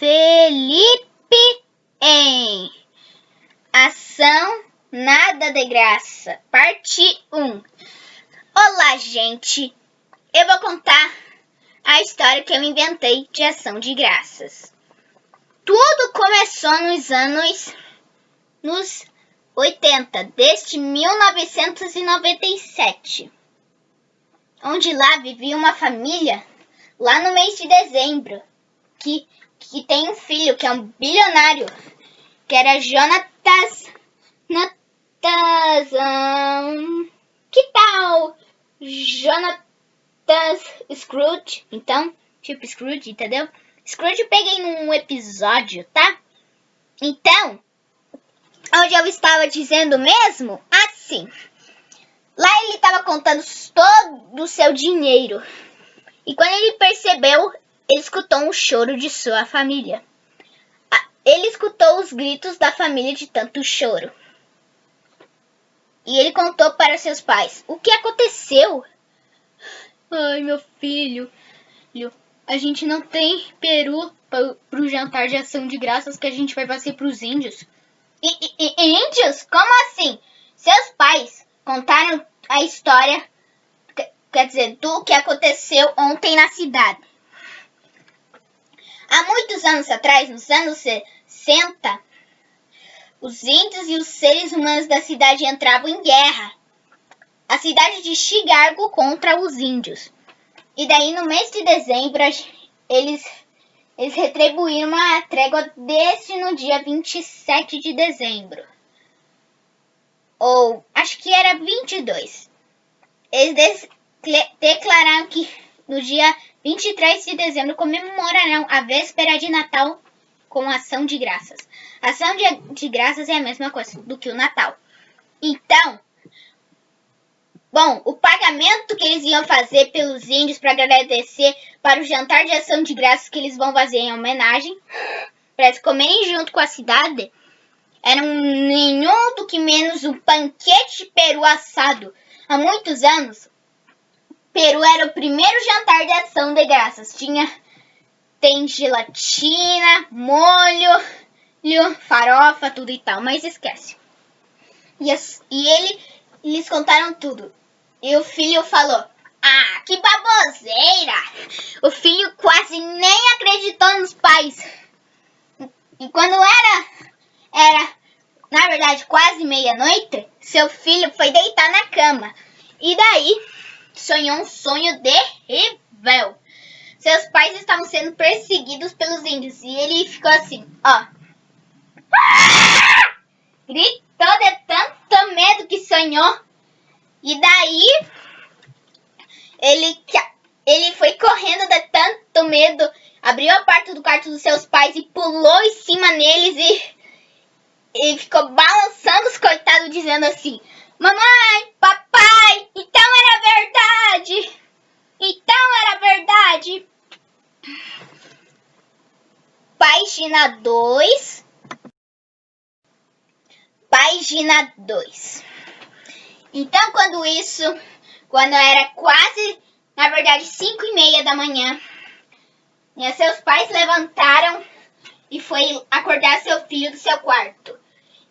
Felipe em Ação Nada de Graça, parte 1. Olá, gente! Eu vou contar a história que eu inventei de ação de graças. Tudo começou nos 80, desde 1997, onde lá vivia uma família, lá no mês de dezembro, que tem um filho que é um bilionário, que era Jonatas. Que tal Jonatas Scrooge? Então, tipo Scrooge, entendeu? Scrooge eu peguei num episódio, tá? Então, onde eu estava dizendo mesmo? Assim, lá ele estava contando todo o seu dinheiro. E quando ele percebeu, ele escutou um choro de sua família. Ele escutou os gritos da família de tanto choro. E ele contou para seus pais: o que aconteceu? Ai, meu filho, a gente não tem peru para o jantar de ação de graças que a gente vai fazer para os índios. Índios? Como assim? Seus pais contaram a história, quer dizer, do que aconteceu ontem na cidade. Há muitos anos atrás, nos anos 60, os índios e os seres humanos da cidade entravam em guerra. A cidade de Chicago contra os índios. E daí, no mês de dezembro, eles retribuíram uma trégua desde no dia 27 de dezembro. Ou, acho que era 22. Eles declararam que no dia 23 de dezembro comemorarão a véspera de Natal com ação de graças. Ação de graças é a mesma coisa do que o Natal. Então, bom, o pagamento que eles iam fazer pelos índios para agradecer para o jantar de ação de graças que eles vão fazer em homenagem, para eles comerem junto com a cidade, era nenhum do que menos um panquete de peru assado. Há muitos anos, peru era o primeiro jantar de ação de graças. Tem gelatina, molho, farofa, tudo e tal, mas esquece. E eles contaram tudo. E o filho falou: ah, que baboseira! O filho quase nem acreditou nos pais. E quando era na verdade quase meia-noite, seu filho foi deitar na cama. E daí sonhou um sonho terrível. Seus pais estavam sendo perseguidos pelos índios. E ele ficou assim, ó. Gritou de tanto medo que sonhou. E daí ele foi correndo de tanto medo. Abriu a porta do quarto dos seus pais e pulou em cima neles. E ficou balançando os coitados, dizendo assim: mamãe, papai, então era verdade. Então era verdade. Página 2. Página 2. Então, quando era quase, na verdade, 5:30 da manhã, seus pais levantaram e foi acordar seu filho do seu quarto.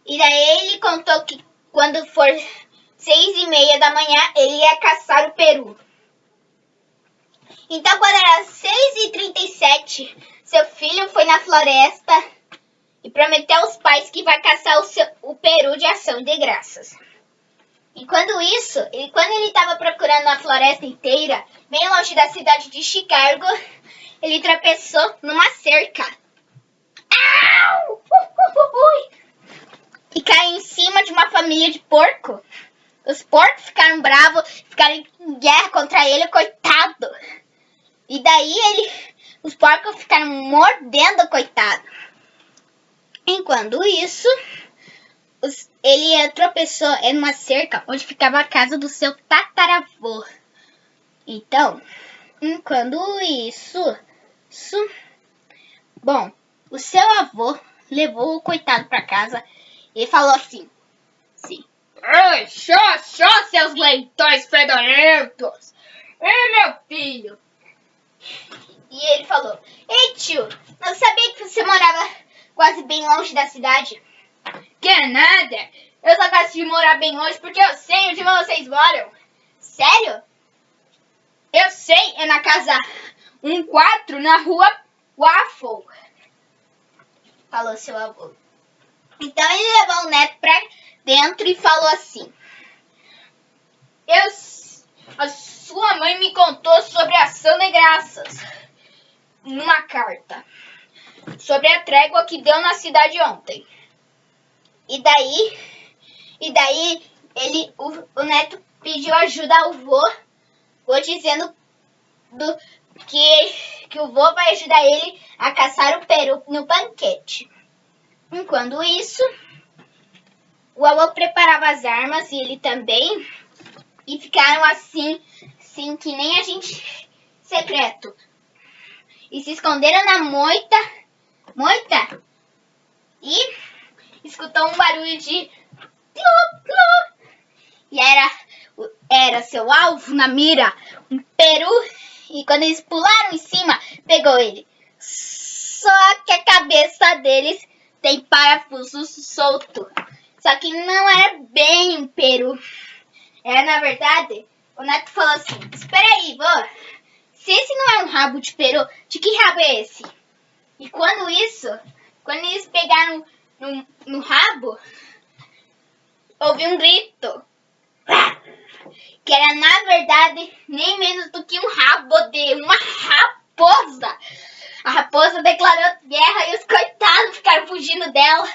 E daí ele contou que quando for 6:30 da manhã, ele ia caçar o peru. Então, quando era 6:37, seu filho foi na floresta e prometeu aos pais que vai caçar o peru de ação de graças. Enquanto isso, quando ele estava procurando a floresta inteira, bem longe da cidade de Chicago, ele tropeçou numa cerca. Au! E caiu em cima de uma família de porco. Os porcos ficaram bravos, ficaram em guerra contra ele, coitado. E daí os porcos ficaram mordendo o coitado. Enquanto isso, ele tropeçou em uma cerca onde ficava a casa do seu tataravô. Então, enquanto isso, bom, o seu avô levou o coitado para casa e falou assim: ai, xô, seus leitões fedorentos! Ei, meu filho! E ele falou: ei, tio, não sabia que você morava quase bem longe da cidade. Que é nada. Eu só gosto de morar bem longe porque eu sei onde vocês moram. Sério? Eu sei, é na casa 14 na rua Waffle. Falou seu avô. Então ele levou o neto pra dentro e falou assim: a sua mãe me contou sobre a ação de graças numa carta. Sobre a trégua que deu na cidade ontem. E daí o neto pediu ajuda ao vô dizendo que o vô vai ajudar ele a caçar o peru no banquete. Enquanto isso, o avô preparava as armas e ele também, e ficaram assim que nem agente secreto. E se esconderam na moita, e escutou um barulho de clu, clu. E era seu alvo na mira, um peru, e quando eles pularam em cima, pegou ele. Só que a cabeça deles tem parafuso solto. Só que não era bem um peru. Era, na verdade, o neto falou assim: espera aí, vô. Se esse não é um rabo de peru, de que rabo é esse? E quando eles pegaram no rabo, houve um grito. Que era, na verdade, nem menos do que um rabo de uma raposa. A raposa declarou guerra e os coitados ficaram fugindo dela.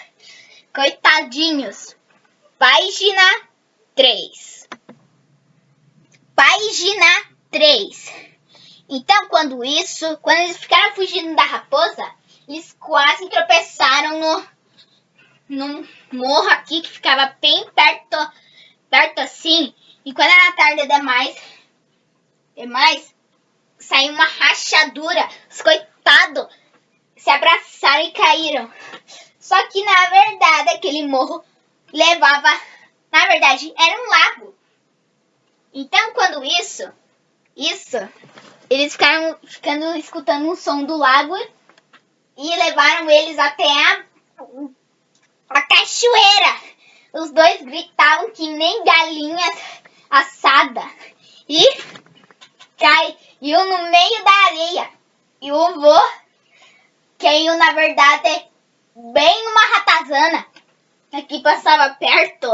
Coitadinhos. Página 3. Página 3. Então, quando eles ficaram fugindo da raposa, eles quase tropeçaram num morro aqui que ficava bem perto assim. E quando era tarde demais, saiu uma rachadura. Os coitados se abraçaram e caíram. Só que, na verdade, aquele morro levava... Na verdade, era um lago. Então, quando eles ficaram escutando o som do lago e levaram eles até a cachoeira. Os dois gritavam que nem galinhas assadas e caiu no meio da areia. E o vô caiu, na verdade, bem numa ratazana que passava perto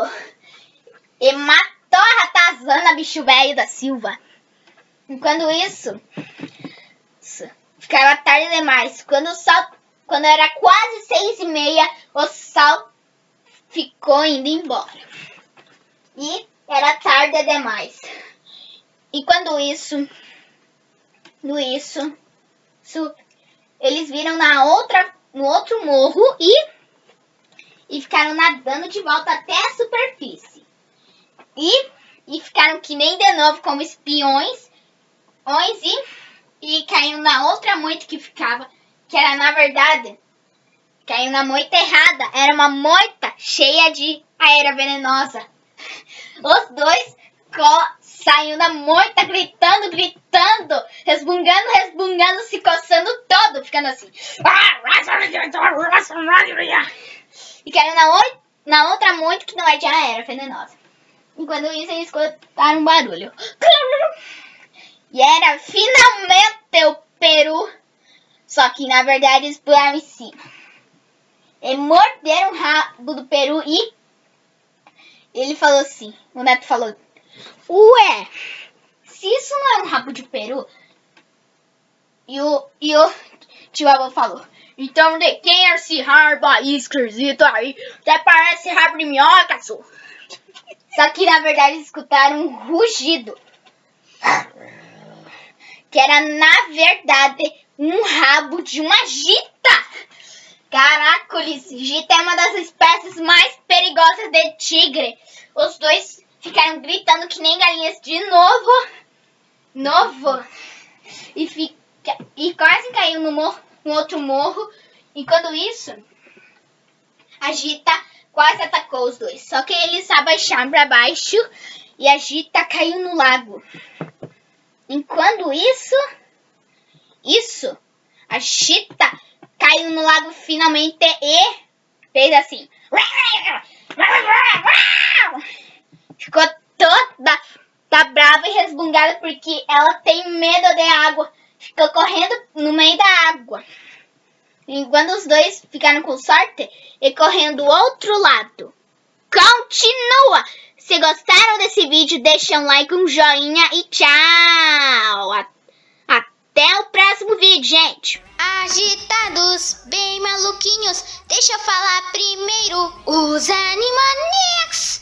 e matou a ratazana, bicho velho da Silva. Enquanto isso, ficava tarde demais. Quando era quase 6:30, o sol ficou indo embora. E era tarde demais. E quando isso, eles viram no outro morro e ficaram nadando de volta até a superfície. E ficaram que nem de novo como espiões e caíram na outra moita que ficava, que era, na verdade, caiu na moita errada. Era uma moita cheia de areia venenosa. Os dois saiu da moita gritando, resmungando, se coçando todo, ficando assim. E caiu na outra moita que não era de areia venenosa. Enquanto isso, eles escutaram um barulho. E era finalmente o peru. Só que, na verdade, eles pularam em cima. E morderam o rabo do peru e ele falou assim, o neto falou: ué, se isso não é um rabo de peru? E o tio avô falou: então de quem é esse rabo aí esquisito aí? Até parece rabo de minhoca, só. Só que na verdade eles escutaram um rugido. Que era na verdade um rabo de uma jita. Caracoles, jita é uma das espécies mais perigosas de tigre. Os dois ficaram gritando que nem galinhas de novo. E quase caiu no outro morro. Enquanto isso, a jita quase atacou os dois. Só que eles abaixaram para baixo e a jita caiu no lago. Enquanto isso, a jita caiu caiu no lago finalmente e fez assim. Ficou toda brava e resmungada porque ela tem medo de água. Ficou correndo no meio da água. Enquanto os dois ficaram com sorte e correndo do outro lado. Continua! Se gostaram desse vídeo, deixa um like, um joinha e tchau! Até o próximo vídeo, gente! Agitados, bem maluquinhos, deixa eu falar primeiro os Animaniacs!